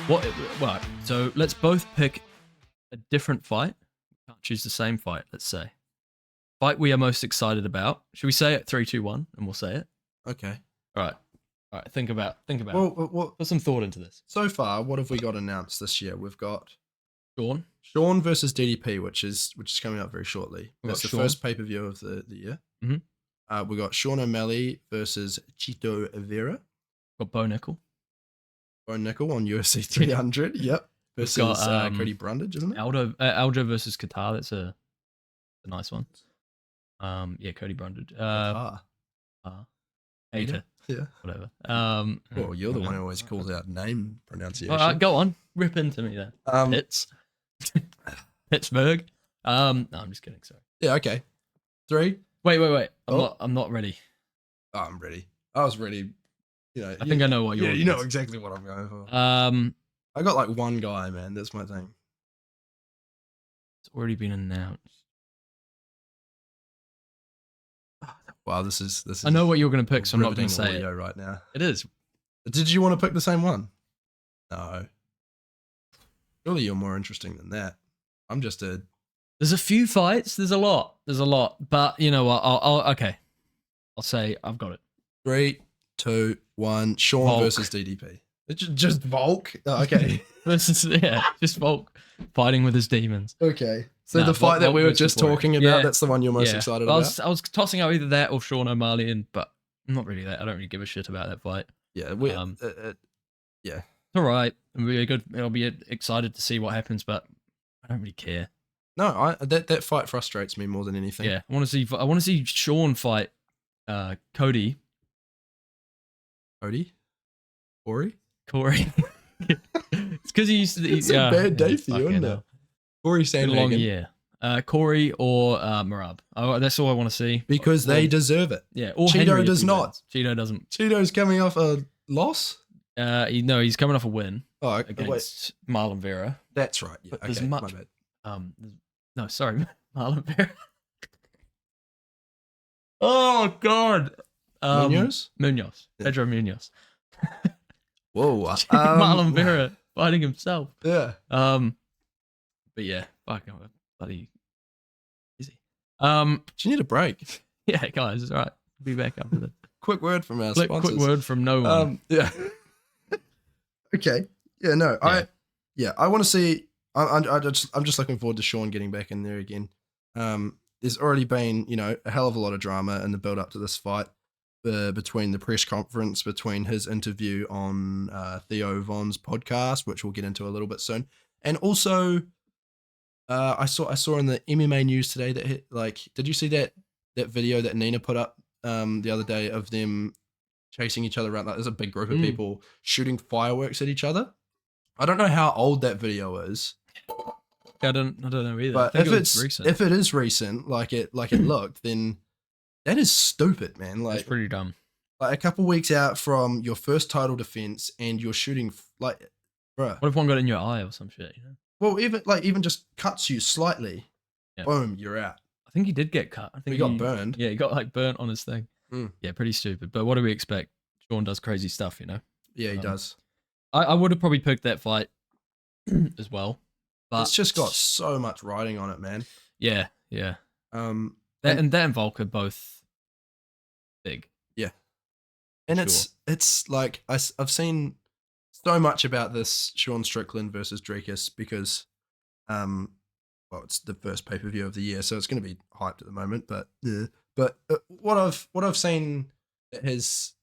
What? Well, so let's both pick a different fight. We can't choose the same fight. Let's say fight we are most excited about. Should we say it 3, 2, 1, and we'll say it? Okay. All right. All right. Think about. Well, Put some thought into this. so far, what have we got announced this year? We've got Sean. Sean versus DDP, which is coming up very shortly. We've That's got the Sean. first pay-per-view of the year. Mhm. We got Sean O'Malley versus Chito Vera. Got Bo Nickel. Bone Nickel on UFC 300. Yep. We've Versus got, Cody Brundage, isn't it? Aljo versus Qatar. That's a nice one. Yeah, Cody Brundage. Hater. Yeah. Whatever. Well, you're the one who always calls out name pronunciation. All right, go on. Rip into me then. Pitts. Pittsburgh. No, I'm just kidding. Sorry. Yeah. Okay. 3. Wait. Oh. I'm not ready. Oh, I'm ready. I was ready. I think I know what you're. Yeah, you know exactly what I'm going for. I got like one guy, man. That's my thing. It's already been announced. Wow, this is. I know what you're going to pick, so I'm not going to say audio it right now. It is. Did you want to pick the same one? No. Surely you're more interesting than that. I'm just a. There's a few fights. There's a lot. But you know what? Okay. I'll say I've got it. 3, 2, 1. Sean Volk. versus DDP. It's just Volk. Oh, okay. Just Volk fighting with his demons. Okay. So Nah, the fight that Volk we were versus just Poirier. talking about, Yeah. that's the one you're most excited Well, about? I was tossing out either that or Sean O'Malley, but I'm not really that. I don't really give a shit about that fight. Yeah. It's all right. I'll be excited to see what happens, but I don't really care. No, that fight frustrates me more than anything. Yeah, I want to see Sean fight Cody. Corey? Corey. It's because he used to. It's a bad day for you, isn't it? Corey Been a Sandhagen. long year. Corey or Marab. That's all I want to see. Because they deserve it. Yeah. Or Cheeto Henry if does he not. wins. Cheeto doesn't. Cheeto's coming off a loss? He's coming off a win Oh, wait. against Marlon Vera. That's right. Yeah, But there's okay, much- my bad. No, sorry, Marlon Vera. Oh God. Munoz? Munoz. Yeah. Pedro Munoz. Whoa. Marlon Vera fighting himself. Yeah. But yeah, fucking bloody easy. Do you need a break? Yeah, guys, it's all right. Be back after the Quick word from our sponsors. quick word from no one. Yeah. Okay. Yeah. No. I want to see. I'm just looking forward to Sean getting back in there again. There's already been a hell of a lot of drama in the build up to this fight, between the press conference, between his interview on Theo Von's podcast, which we'll get into a little bit soon, and also I saw in the MMA news today that did you see that video that Nina put up the other day of them chasing each other around? Like, there's a big group of people shooting fireworks at each other. I don't know how old that video is. I don't know either. But I think if it is recent, like it looked, then that is stupid, man. it's pretty dumb. Like a couple weeks out from your first title defense, and you're shooting bruh. What if one got in your eye or some shit? Well, even just cuts you slightly, Yeah. boom, you're out. I think he did get cut. I think He got burned. Yeah, he got burnt on his thing. Mm. Yeah, pretty stupid. But what do we expect? Sean does crazy stuff, Yeah, he does. I would have probably picked that fight as well. But It's just got so much riding on it, man. Yeah. And That and Volk are both big. And Sure. it's like I've seen so much about this Sean Strickland versus Drakus because, it's the first pay-per-view of the year, so it's going to be hyped at the moment. But what I've seen that has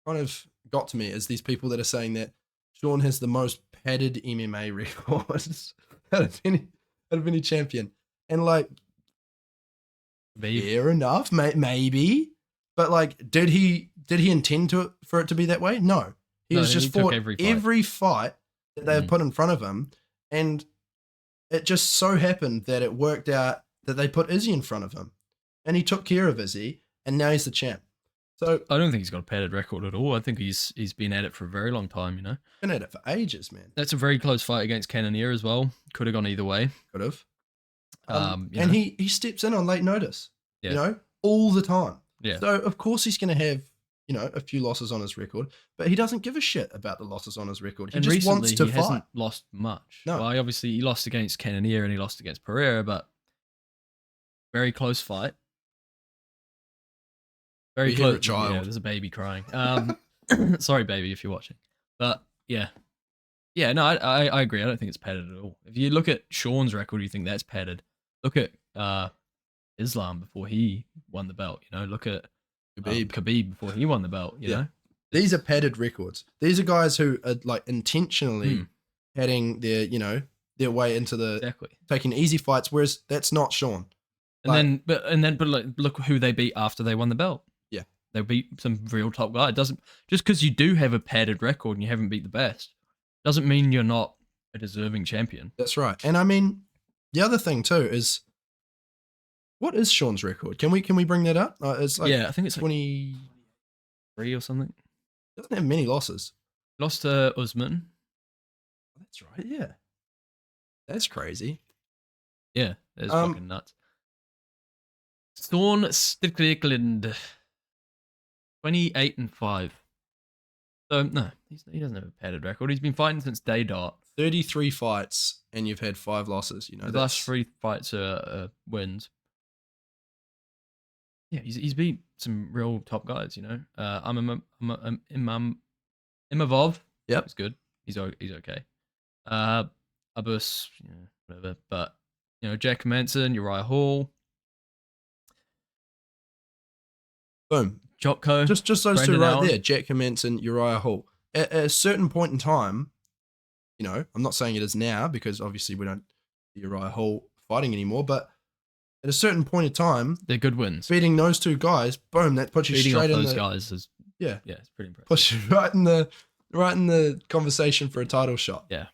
kind of got to me is these people that are saying that Sean has the most padded MMA records out of any champion, and like, fair enough, maybe. But like, did he intend for it to be that way? No. He No, was just he took fought every fight. that they had put in front of him, and it just so happened that it worked out that they put Izzy in front of him, and he took care of Izzy, and now he's the champ. So I don't think he's got a padded record at all. I think he's been at it for a very long time, been at it for ages, man. That's a very close fight against Cannonier as well. Could have gone either way. Could have. You know. He steps in on late notice, Yeah. all the time. Yeah. So of course he's going to have a few losses on his record, but he doesn't give a shit about the losses on his record. He And just recently, wants to he fight. hasn't lost much. No. Well, obviously, he lost against Cannonier and he lost against Pereira, but very close fight. Very We hear a close. child. Yeah, there's a baby crying. Sorry, baby, if you're watching. But yeah. Yeah, no, I agree. I don't think it's padded at all. If you look at Sean's record, you think that's padded. Look at Islam before he won the belt. Look at Khabib before he won the belt. You know, these are padded records. These are guys who are like intentionally padding their way into the taking easy fights. Whereas that's not Sean. And then like, look who they beat after they won the belt. Yeah, they beat some real top guy. It doesn't just because you do have a padded record and you haven't beat the best doesn't mean you're not a deserving champion. That's right. And I mean, the other thing too is, what is Sean's record? Can we bring that up? It's like I think it's 23 or something. Doesn't have many losses. Lost to Usman. That's right. Yeah, that's crazy. Yeah, it's fucking nuts. Sean Strickland, 28-5. So no, he doesn't have a padded record. He's been fighting since day dot. 33 fights, and you've had 5 losses. The last 3 fights are wins. Yeah, he's beat some real top guys. Imavov. Yep, he's good. He's okay. Abus, whatever. But Jack Manson, Uriah Hall. Boom. Jotko. Just those Brandon two right Allen. there. Jack Hermanson, Uriah Hall. At a certain point in time, I'm not saying it is now because obviously we don't see Uriah Hall fighting anymore, but at a certain point in time, they're good wins. Beating those two guys, boom, that puts you straight in those guys is it's pretty impressive. Puts you right in the conversation for a title shot. Yeah.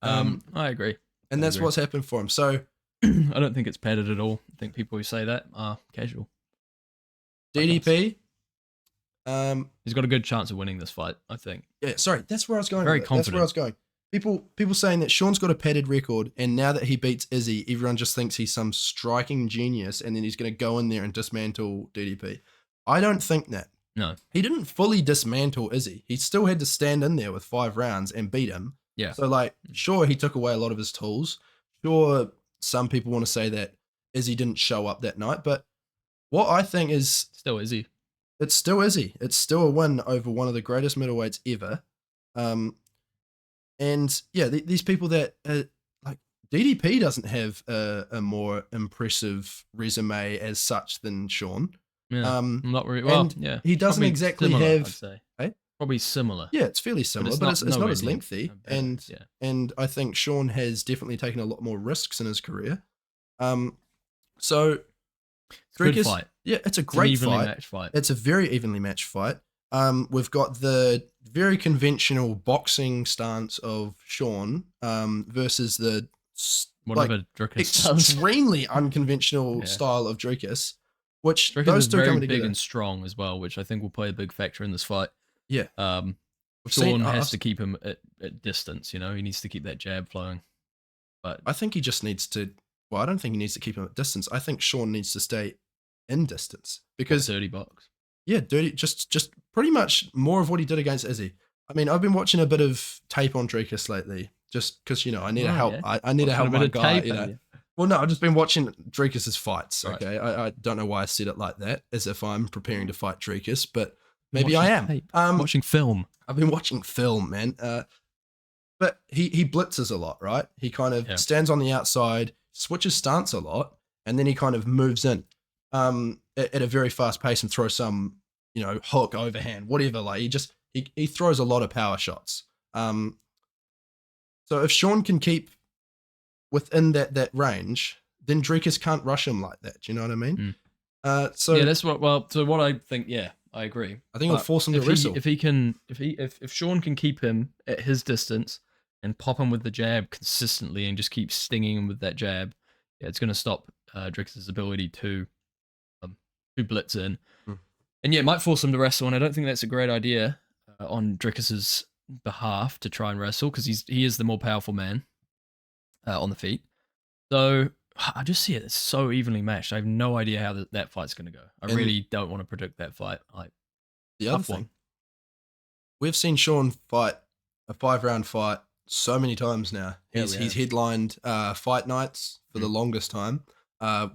I agree. And that's what's happened for him. So I don't think it's padded at all. I think people who say that are casual. DDP, he's got a good chance of winning this fight, I think. Yeah, sorry, that's where I was going. Very confident. That's where I was going. People saying that Sean's got a padded record, and now that he beats Izzy, everyone just thinks he's some striking genius, and then he's going to go in there and dismantle DDP. I don't think that. No, he didn't fully dismantle Izzy. He still had to stand in there with 5 rounds and beat him. Yeah. So sure, he took away a lot of his tools. Sure, some people want to say that Izzy didn't show up that night, but what I think is still Izzy. It's still Izzy. It's still a win over one of the greatest middleweights ever. And yeah, these people that DDP doesn't have a more impressive resume as such than Sean. Yeah, not really. Well, yeah, he doesn't probably exactly similar, have. I'd say. Hey? Probably similar. Yeah, it's fairly similar, but it's not as lengthy. Yeah. And I think Sean has definitely taken a lot more risks in his career. So good fight. Yeah, it's a great evenly matched fight. It's a very evenly matched fight. We've got the very conventional boxing stance of Sean versus the extremely unconventional style of Dricus, which Dricus those is two very coming big together. and strong as well, which I think will play a big factor in this fight. Yeah. Sean has to keep him at distance. He needs to keep that jab flowing. But I think he just needs to. Well, I don't think he needs to keep him at distance. I think Sean needs to stay in distance because dirty box. Yeah, dirty. Just pretty much more of what he did against Izzy. I mean, I've been watching a bit of tape on Dricus lately, just because I need to help. Yeah. I need to help my guy. Well, no, I've just been watching Dricus's fights. Right. Okay, I don't know why I said it like that, as if I'm preparing to fight Dricus, but maybe I am. Watching film. I've been watching film, man. But he blitzes a lot, right? He kind of stands on the outside, switches stance a lot, and then he kind of moves in at a very fast pace and throws some, hook, overhand, whatever. He throws a lot of power shots. So if Sean can keep within that range, then Dricus can't rush him like that. Do you know what I mean? So yeah, that's what. So what I think. Yeah, I agree. I think it'll force him to wrestle. If Sean can keep him at his distance and pop him with the jab consistently and just keep stinging him with that jab, it's going to stop Dricus's ability to blitz in. And yeah, it might force him to wrestle, and I don't think that's a great idea on Dricus's behalf to try and wrestle because he is the more powerful man on the feet. So I just see it's so evenly matched. I have no idea how that fight's going to go. I really don't want to predict that fight. the other Tough one. thing, we've seen Sean fight a 5-round fight so many times now. Yeah, He's we he's headlined fight nights for the longest time.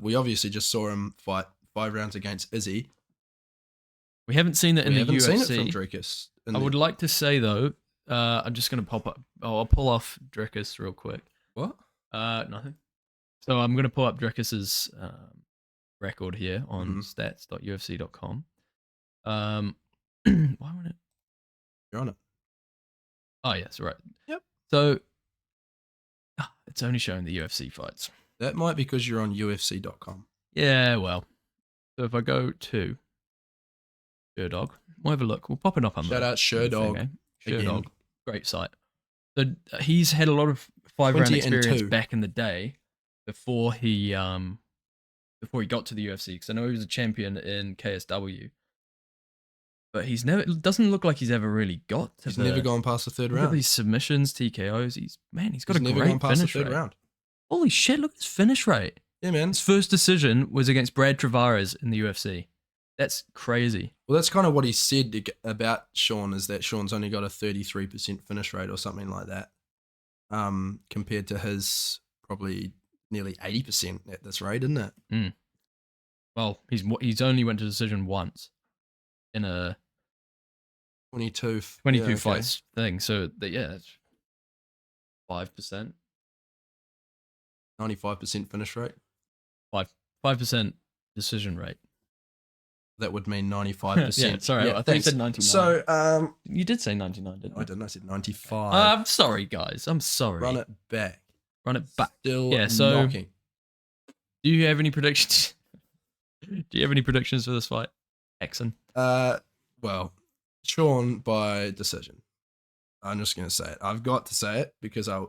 We obviously just saw him fight 5 rounds against Izzy. We haven't seen that in We the haven't UFC. seen it from Dricus. I would like to say though, I'm just gonna pop up. Oh, I'll pull off Dricus real quick. What? Nothing. So I'm gonna pull up Dricus's record here on Mhm. stats.ufc.com. Why won't it? You're on it. Oh yes, right. Yep. So it's only showing the UFC fights. That might be because you're on UFC.com. Yeah, well. So if I go to Sherdog, we'll have a look. We'll pop it up on Shout the out Sherdog. thing, eh? again. Sherdog, great site. So he's had a lot of 5-round 20 and experience 2. back in the day before he got to the UFC. Because I know he was a champion in KSW, but he's never. It doesn't look like he's ever really got to He's never gone past the third Look at round. these submissions, TKOs. He's got He's a never great gone past the finish third rate. round. Holy shit! Look at his finish rate. Yeah, man. His first decision was against Brad Tavares in the UFC. That's crazy. Well, that's kind of what he said about Sean, is that Sean's only got a 33% finish rate or something like that, compared to his probably nearly 80% at this rate, isn't it? Well, he's only went to decision once in a 22 fights thing. So it's 5%, 95% finish rate. 5% decision rate. That would mean 95%. Yeah, sorry, I think you said 99. So, You did say 99, didn't you? I didn't. I said 95. I'm sorry, guys. I'm sorry. Run it back. Run it back. Still Yeah, so- knocking. Do you have any predictions? Do you have any predictions for this fight, Exon? Well, Sean by decision. I'm just going to say it. I've got to say it because I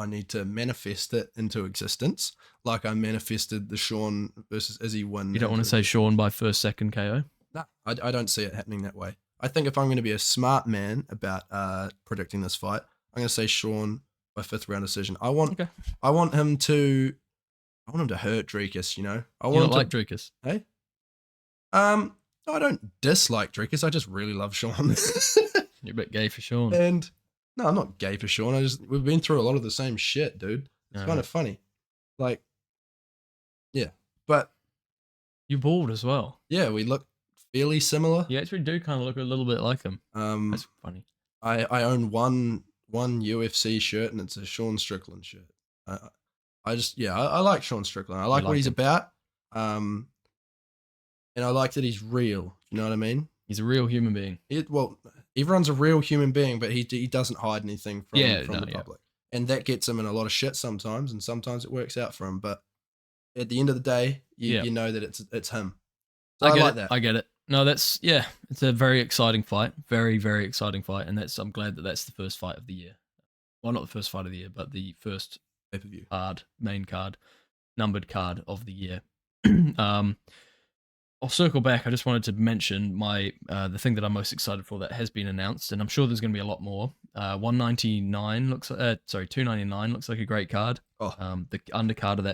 need to manifest it into existence, like I manifested the Sean versus Izzy win. You don't want to say Sean by first, second KO? No, I don't see it happening that way. I think if I'm going to be a smart man about predicting this fight, I'm going to say Sean by 5th round decision. I want him to hurt Dricus, you know. I You want don't him to, like Dricus? Hey? I don't dislike Dricus. I just really love Sean. You're a bit gay for Sean. And no, I'm not gay for Sean. We've been through a lot of the same shit, dude. It's kind of funny. Like, yeah. But You bald as well. yeah, we look fairly similar. You actually do kind of look a little bit like him. That's funny. I own one UFC shirt, and it's a Sean Strickland shirt. I like Sean Strickland. I like what like he's him. about. And I like that he's real. You know what I mean? He's a real human being. Everyone's a real human being, but he doesn't hide anything from the Yeah. public. And that gets him in a lot of shit sometimes, and sometimes it works out for him. But at the end of the day, you know that it's him. So I like that. I get it. No, it's a very exciting fight. Very, very exciting fight. And I'm glad that that's the first fight of the year. Well, not the first fight of the year, but the first Pay-per-view. main card, numbered card of the year. I'll circle back. I just wanted to mention the thing that I'm most excited for that has been announced, and I'm sure there's going to be a lot more. 299 looks like a great card. Oh. The undercard of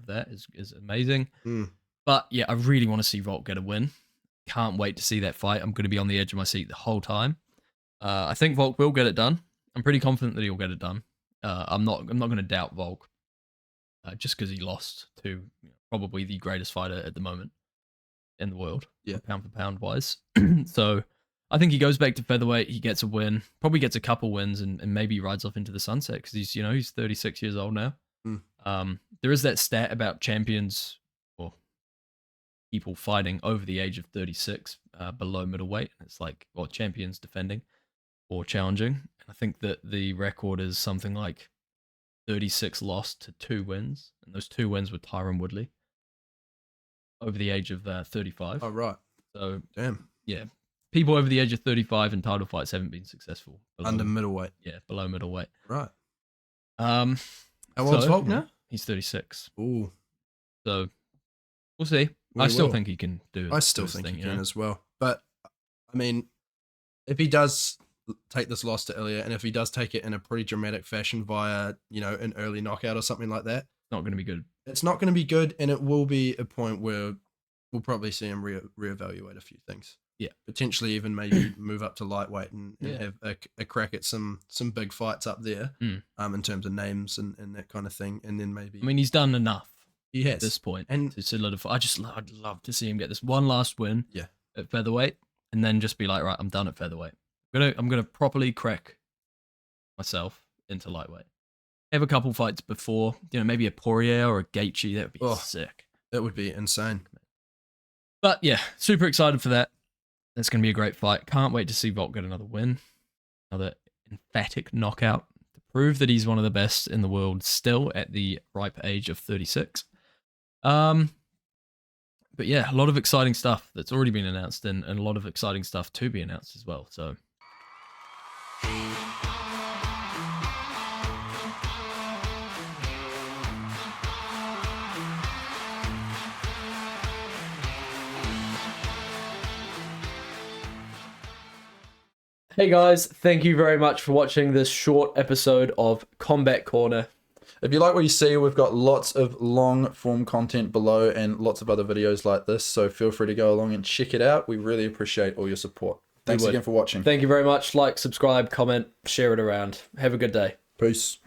that is amazing. Mm. But yeah, I really want to see Volk get a win. Can't wait to see that fight. I'm going to be on the edge of my seat the whole time. I think Volk will get it done. I'm pretty confident that he'll get it done. I'm not going to doubt Volk just because he lost to probably the greatest fighter at the moment in the world, pound for pound wise. So I think he goes back to featherweight. He gets a win, probably gets a couple wins, and maybe rides off into the sunset because he's 36 years old now. There is that stat about champions or people fighting over the age of 36 below middleweight. It's like, well, champions defending or challenging. And I think that the record is something like 36 lost to 2 wins, and those 2 wins were Tyron Woodley over the age of 35. Oh, right. So, Damn. yeah, people over the age of 35 in title fights haven't been successful. Under middleweight. Yeah, below middleweight. Right. How old's Volk now? He's 36. Ooh. So, we'll see. I still think he can do it. I still think he can as well. But, I mean, if he does take this loss to Ilya, and if he does take it in a pretty dramatic fashion via, an early knockout or something like that, Not going to be good. it's not going to be good, and it will be a point where we'll probably see him reevaluate a few things. Yeah. Potentially even maybe move up to lightweight and Yeah. have a crack at some big fights up there, in terms of names and that kind of thing. And then maybe, I mean, he's done enough he has at this point and to solidify. I'd love to see him get this one last win Yeah. at featherweight, and then just be like, right, I'm done at featherweight. I'm gonna properly crack myself into lightweight. Have a couple fights before, maybe a Poirier or a Gaethje. That would be sick. that would be insane. But yeah, super excited for that. That's going to be a great fight. Can't wait to see Volk get another win. Another emphatic knockout to prove that he's one of the best in the world still at the ripe age of 36. But yeah, a lot of exciting stuff that's already been announced and a lot of exciting stuff to be announced as well. So hey guys, thank you very much for watching this short episode of Combat Corner. If you like what you see, we've got lots of long form content below and lots of other videos like this, so feel free to go along and check it out. We really appreciate all your support. Thanks again for watching. Thank you very much. Like, subscribe, comment, share it around. Have a good day. Peace.